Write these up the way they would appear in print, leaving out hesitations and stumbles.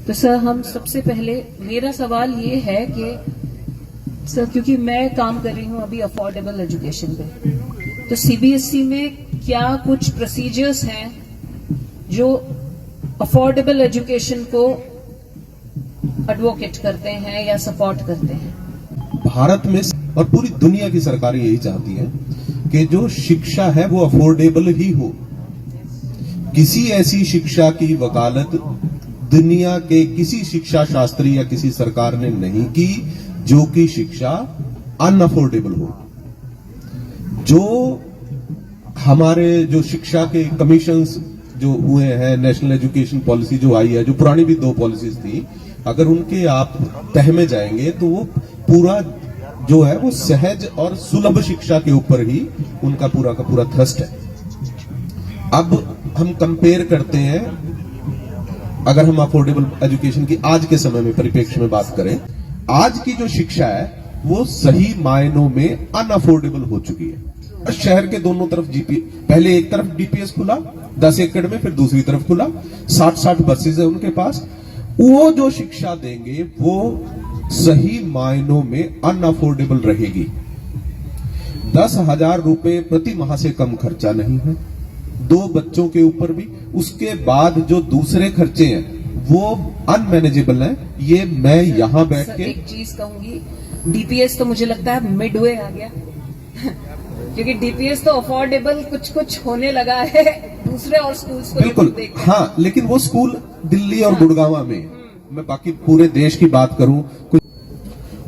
तो सर हम सबसे पहले मेरा सवाल ये है कि सर क्योंकि मैं काम कर रही हूँ अभी अफोर्डेबल एजुकेशन पे, तो सीबीएसई में क्या कुछ प्रोसीजर्स हैं जो अफोर्डेबल एजुकेशन को एडवोकेट करते हैं या सपोर्ट करते हैं? भारत में और पूरी दुनिया की सरकारें यही चाहती हैं कि जो शिक्षा है वो अफोर्डेबल ही हो। किसी ऐसी शिक्षा की वकालत दुनिया के किसी शिक्षा शास्त्री या किसी सरकार ने नहीं की जो कि शिक्षा अनअफोर्डेबल हो। जो हमारे जो शिक्षा के कमीशंस जो हुए हैं, नेशनल एजुकेशन पॉलिसी जो आई है, जो पुरानी भी 2 पॉलिसीज थी, अगर उनके आप तह में जाएंगे तो वो पूरा जो है वो सहज और सुलभ शिक्षा के ऊपर ही उनका पूरा का पूरा थ्रस्ट है। अब हम कंपेयर करते हैं, अगर हम अफोर्डेबल एजुकेशन की आज के समय में परिप्रेक्ष्य में बात करें, आज की जो शिक्षा है वो सही मायनों में अनअफोर्डेबल हो चुकी है। शहर के दोनों तरफ पहले एक तरफ डीपीएस खुला 10 एकड़ में, फिर दूसरी तरफ खुला 60 बसेज है उनके पास। वो जो शिक्षा देंगे वो सही मायनों में अनअफोर्डेबल रहेगी। 10,000 रुपए प्रति माह से कम खर्चा नहीं है 2 बच्चों के ऊपर भी। उसके बाद जो दूसरे खर्चे हैं वो अनमैनेजेबल हैं। ये मैं यहां बैठ के एक चीज कहूंगी, डीपीएस तो मुझे लगता है मिडवे आ गया क्योंकि डीपीएस तो अफोर्डेबल कुछ होने लगा है दूसरे और स्कूल्स को बिल्कुल। हाँ, लेकिन वो स्कूल दिल्ली और गुड़गांव में, मैं बाकी पूरे देश की बात करूं,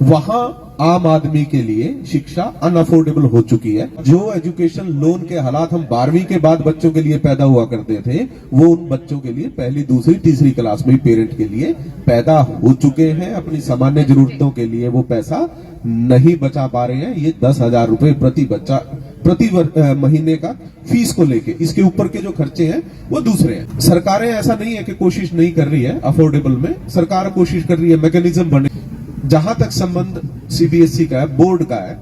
वहां आम आदमी के लिए शिक्षा अनअफोर्डेबल हो चुकी है। जो एजुकेशन लोन के हालात हम 12वीं के बाद बच्चों के लिए पैदा हुआ करते थे, वो उन बच्चों के लिए पहली, दूसरी, तीसरी क्लास में पेरेंट के लिए पैदा हो चुके हैं। अपनी सामान्य जरूरतों के लिए वो पैसा नहीं बचा पा रहे हैं। ये 10,000 रुपए प्रति बच्चा प्रति महीने का फीस को लेके, इसके ऊपर के जो खर्चे हैं वो दूसरे हैं। सरकारें ऐसा नहीं है कि कोशिश नहीं कर रही है अफोर्डेबल में, सरकार कोशिश कर रही है, मैकेनिज्म बने। जहां तक संबंध सीबीएसई का है, बोर्ड का है,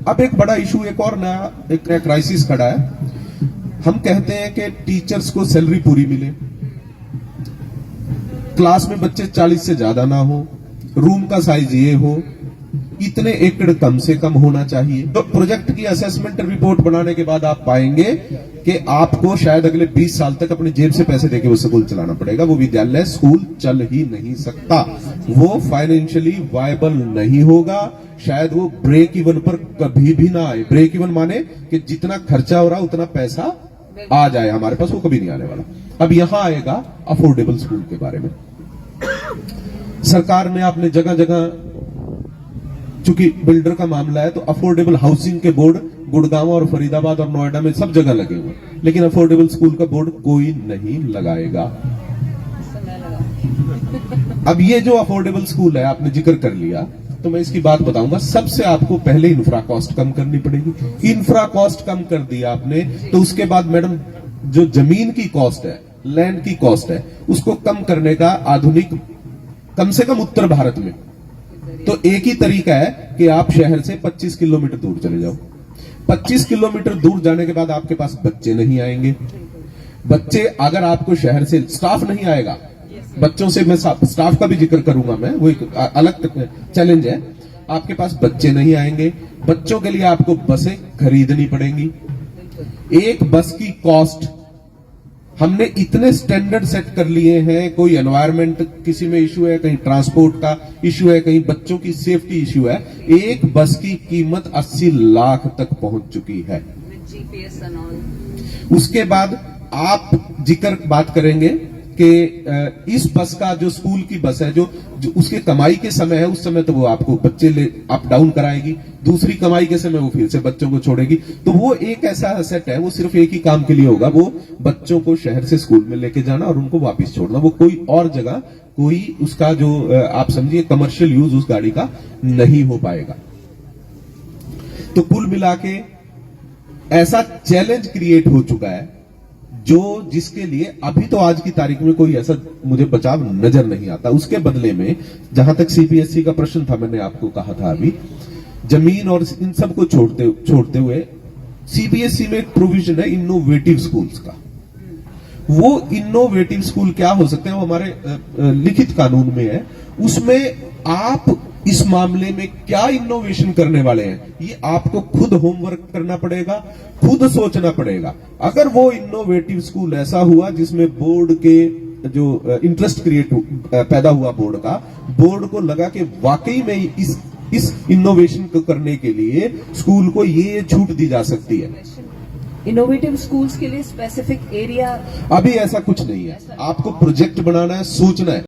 अब एक बड़ा इशू, एक नया क्राइसिस खड़ा है। हम कहते हैं कि टीचर्स को सैलरी पूरी मिले, क्लास में बच्चे 40 से ज्यादा ना हो, रूम का साइज ये हो, इतने एकड़ कम से कम होना चाहिए। तो प्रोजेक्ट की असेसमेंट रिपोर्ट बनाने के बाद आप पाएंगे कि आपको शायद अगले 20 साल तक अपनी जेब से पैसे देके वो स्कूल चलाना पड़ेगा। वो विद्यालय, स्कूल चल ही नहीं सकता, वो फाइनेंशियली वायबल नहीं होगा। शायद वो ब्रेक इवन पर कभी भी ना आए। ब्रेक इवन माने कि जितना खर्चा हो रहा उतना पैसा आ जाए हमारे पास, वो कभी नहीं आने वाला। अब यहां आएगा अफोर्डेबल स्कूल के बारे में। सरकार ने आपने जगह जगह, चूंकि बिल्डर का मामला है, तो अफोर्डेबल हाउसिंग के बोर्ड गुड़गांव और फरीदाबाद और नोएडा में सब जगह लगे हुए, लेकिन अफोर्डेबल स्कूल का बोर्ड कोई नहीं लगाएगा। अब ये जो अफोर्डेबल स्कूल है, आपने जिक्र कर लिया, तो मैं इसकी बात बताऊंगा। सबसे आपको पहले इंफ्रा कॉस्ट कम करनी पड़ेगी। इंफ्रा कॉस्ट कम कर दिया आपने तो उसके बाद मैडम जो जमीन की कॉस्ट है, लैंड की कॉस्ट है, उसको कम करने का आधुनिक, कम से कम उत्तर भारत में तो एक ही तरीका है कि आप शहर से 25 किलोमीटर दूर चले जाओ। 25 किलोमीटर दूर जाने के बाद आपके पास बच्चे नहीं आएंगे। बच्चे, अगर आपको शहर से स्टाफ नहीं आएगा, बच्चों से मैं स्टाफ का भी जिक्र करूंगा, मैं वो एक अलग चैलेंज है। आपके पास बच्चे नहीं आएंगे, बच्चों के लिए आपको बसें खरीदनी पड़ेंगी। एक बस की कॉस्ट, हमने इतने स्टैंडर्ड सेट कर लिए हैं। कोई एनवायरमेंट किसी में इश्यू है, कहीं ट्रांसपोर्ट का इश्यू है, कहीं बच्चों की सेफ्टी इश्यू है। एक बस की कीमत 80 लाख तक पहुंच चुकी है। उसके बाद आप जिक्र बात करेंगे कि इस बस का, जो स्कूल की बस है, जो उसके कमाई के समय है, उस समय तो वो आपको बच्चे ले अप डाउन कराएगी, दूसरी कमाई के समय वो फिर से बच्चों को छोड़ेगी। तो वो एक ऐसा असेट है, वो सिर्फ एक ही काम के लिए होगा, वो बच्चों को शहर से स्कूल में लेके जाना और उनको वापस छोड़ना। वो कोई और जगह कोई उसका जो आप समझिए कमर्शियल यूज उस गाड़ी का नहीं हो पाएगा। तो कुल मिला के ऐसा चैलेंज क्रिएट हो चुका है जो जिसके लिए अभी तो आज की तारीख में कोई ऐसा मुझे बचाव नजर नहीं आता। उसके बदले में जहां तक सीबीएसई का प्रश्न था, मैंने आपको कहा था अभी, जमीन और इन सब को छोड़ते हुए सीबीएसई में एक प्रोविजन है इनोवेटिव स्कूल्स का। वो इनोवेटिव स्कूल क्या हो सकते हैं, वो हमारे लिखित कानून में है। उसमें आप इस मामले में क्या इनोवेशन करने वाले हैं, ये आपको खुद होमवर्क करना पड़ेगा, खुद सोचना पड़ेगा। अगर वो इनोवेटिव स्कूल ऐसा हुआ जिसमें बोर्ड के जो इंटरेस्ट पैदा हुआ बोर्ड को लगा कि वाकई में इस इनोवेशन को करने के लिए स्कूल को ये छूट दी जा सकती है। इनोवेटिव स्कूल्स के लिए स्पेसिफिक एरिया अभी ऐसा कुछ नहीं है, आपको प्रोजेक्ट बनाना है, सोचना है।